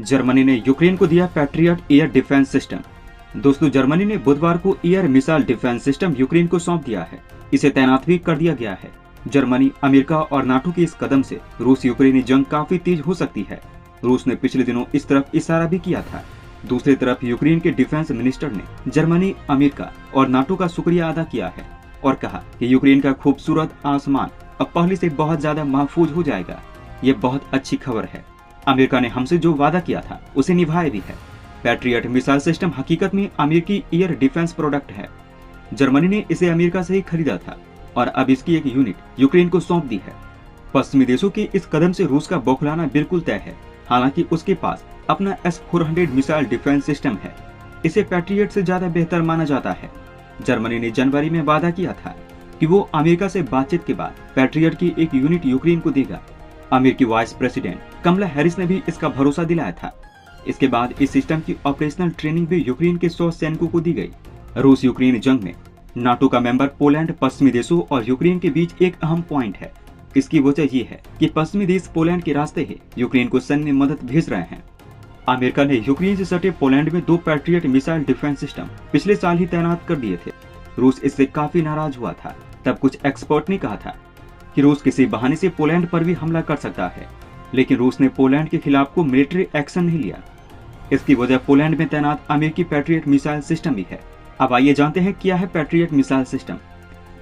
Germany ने Ukraine को दिया पैट्रियट एयर डिफेंस सिस्टम। दोस्तों, जर्मनी ने बुधवार को air missile defence system Ukraine को सौंप दिया है। इसे तैनात भी कर दिया गया है। जर्मनी, अमेरिका और नाटो के इस कदम से रूस यूक्रेनी जंग काफी तेज हो सकती है। रूस ने पिछले दिनों इस तरफ इशारा भी किया था। दूसरी तरफ यूक्रेन के डिफेंस मिनिस्टर ने जर्मनी, अमेरिका और नाटो का शुक्रिया अदा किया है और कहा कि यूक्रेन का खूबसूरत आसमान अब पहले से बहुत ज्यादा महफूज हो जाएगा। ये बहुत अच्छी खबर है। अमेरिका ने हमसे जो वादा किया था उसे निभाया भी है। पैट्रियट मिसाइल सिस्टम हकीकत में अमेरिकी एयर डिफेंस प्रोडक्ट है। जर्मनी ने इसे अमेरिका से ही खरीदा था और अब इसकी एक यूनिट यूक्रेन को सौंप दी है। पश्चिमी देशों के इस कदम से रूस का बौखलाना बिल्कुल तय है। हालांकि उसके पास अपना S-400 मिसाइल डिफेंस सिस्टम है। इसे पैट्रियट से ज्यादा बेहतर माना जाता है। जर्मनी ने जनवरी में वादा किया था कि वो अमेरिका से बातचीत के बाद पैट्रियट की एक यूनिट यूक्रेन को देगा। अमेरिकी वाइस प्रेसिडेंट कमला हैरिस ने भी इसका भरोसा दिलाया था। इसके बाद इस सिस्टम की ऑपरेशनल ट्रेनिंग भी यूक्रेन के 100 सैनिकों को दी गई। रूस यूक्रेन जंग में नाटो का मेंबर पोलैंड पश्चिमी देशों और यूक्रेन के बीच एक अहम पॉइंट है। इसकी वजह ये है कि पश्चिमी देश पोलैंड के रास्ते ही यूक्रेन को सैन्य मदद भेज रहे हैं। अमेरिका ने यूक्रेन से सटे पोलैंड में 2 पैट्रियट मिसाइल डिफेंस सिस्टम पिछले साल ही तैनात कर दिए थे। रूस इससे काफी नाराज हुआ था। तब कुछ एक्सपर्ट ने कहा था कि रूस किसी बहाने से पोलैंड पर भी हमला कर सकता है, लेकिन रूस ने पोलैंड के खिलाफ को मिलिट्री एक्शन नहीं लिया। इसकी वजह पोलैंड में तैनात अमेरिकी पैट्रियट मिसाइल सिस्टम भी है। अब आइए जानते हैं क्या है patriot missile system.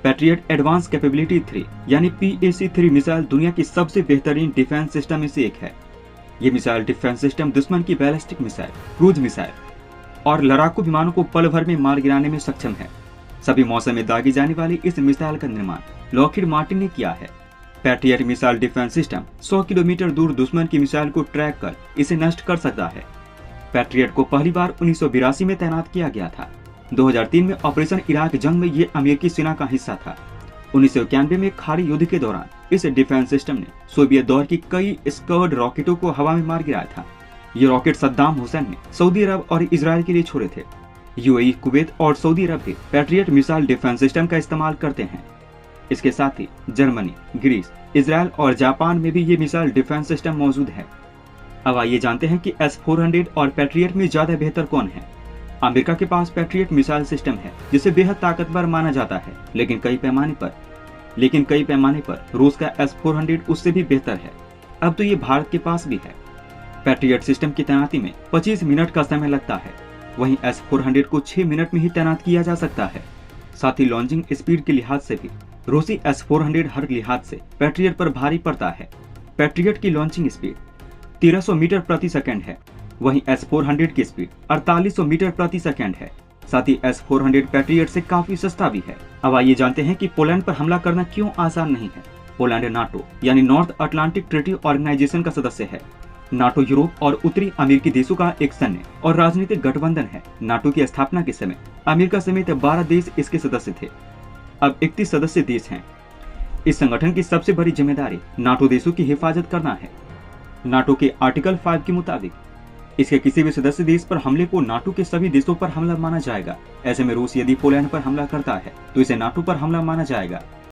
Patriot advance capability 3 यानी PAC-3 मिसाइल दुनिया की सबसे बेहतरीन डिफेंस सिस्टम में से एक है। ये मिसाइल डिफेंस सिस्टम दुश्मन की बैलिस्टिक मिसाइल, क्रूज मिसाइल और लड़ाकू विमानों को पल भर में मार गिराने में सक्षम है। सभी मौसम में दागी जाने वाली इस मिसाइल का निर्माण लॉकहीड मार्टिन ने किया है। Patriot missile defence system 100 kilometre दूर दुश्मन की मिसाइल को ट्रैक कर इसे नष्ट कर सकता है। पैट्रियट को पहली बार 1982 में तैनात किया गया था। 2003 में ऑपरेशन इराक जंग में ये अमेरिकी सेना का हिस्सा था। 1991 में खाड़ी युद्ध के दौरान इस डिफेंस सिस्टम ने सोवियत दौर की कई स्कर्ड रॉकेटों को हवा में मार गिराया था। ये रॉकेट सद्दाम हुसैन ने सऊदी अरब और इजराइल के लिए छोड़े थे। UAE, कुवैत और सऊदी अरब भी पैट्रियट मिसाइल डिफेंस सिस्टम का इस्तेमाल करते हैं। इसके साथ ही जर्मनी, ग्रीस, इजराइल और जापान में भी ये मिसाइल डिफेंस सिस्टम मौजूद है। अब आइए जानते हैं कि S-400 और पैट्रियट में ज्यादा बेहतर कौन है। अमेरिका के पास पैट्रियट मिसाइल सिस्टम है जिसे बेहद ताकतवर माना जाता है, लेकिन कई पैमाने पर रूस का S-400 उससे भी बेहतर है। अब तो ये भारत के पास भी है। पैट्रियट सिस्टम की तैनाती में 25 मिनट का समय लगता है, वहीं S-400 को 6 मिनट में ही तैनात किया जा सकता है। साथ ही लॉन्चिंग स्पीड के लिहाज से भी रूसी S-400 हर लिहाज से पैट्रियट पर भारी पड़ता है। पैट्रियट की लॉन्चिंग स्पीड 1300 मीटर प्रति सेकंड है, वहीं S-400 की स्पीड 4800 मीटर प्रति सेकंड है। साथ ही S-400 पैट्रियट से काफी सस्ता भी है। अब आइए जानते हैं कि पोलैंड पर हमला करना क्यों आसान नहीं है। पोलैंड नाटो यानी नॉर्थ अटलांटिक ट्रीटी ऑर्गेनाइजेशन का सदस्य है। नाटो यूरोप और उत्तरी अमेरिकी देशों का एक सैन्य और राजनीतिक गठबंधन है। नाटो की स्थापना के समय अमेरिका समेत 12 देश इसके सदस्य थे। अब 31 सदस्य देश हैं। इस संगठन की सबसे बड़ी जिम्मेदारी नाटो देशों की हिफाजत करना है। नाटो के आर्टिकल 5 के मुताबिक इसके किसी भी सदस्य देश पर हमले को नाटो के सभी देशों पर हमला माना जाएगा। ऐसे में रूस यदि पोलैंड पर हमला करता है तो इसे नाटो पर हमला माना जाएगा।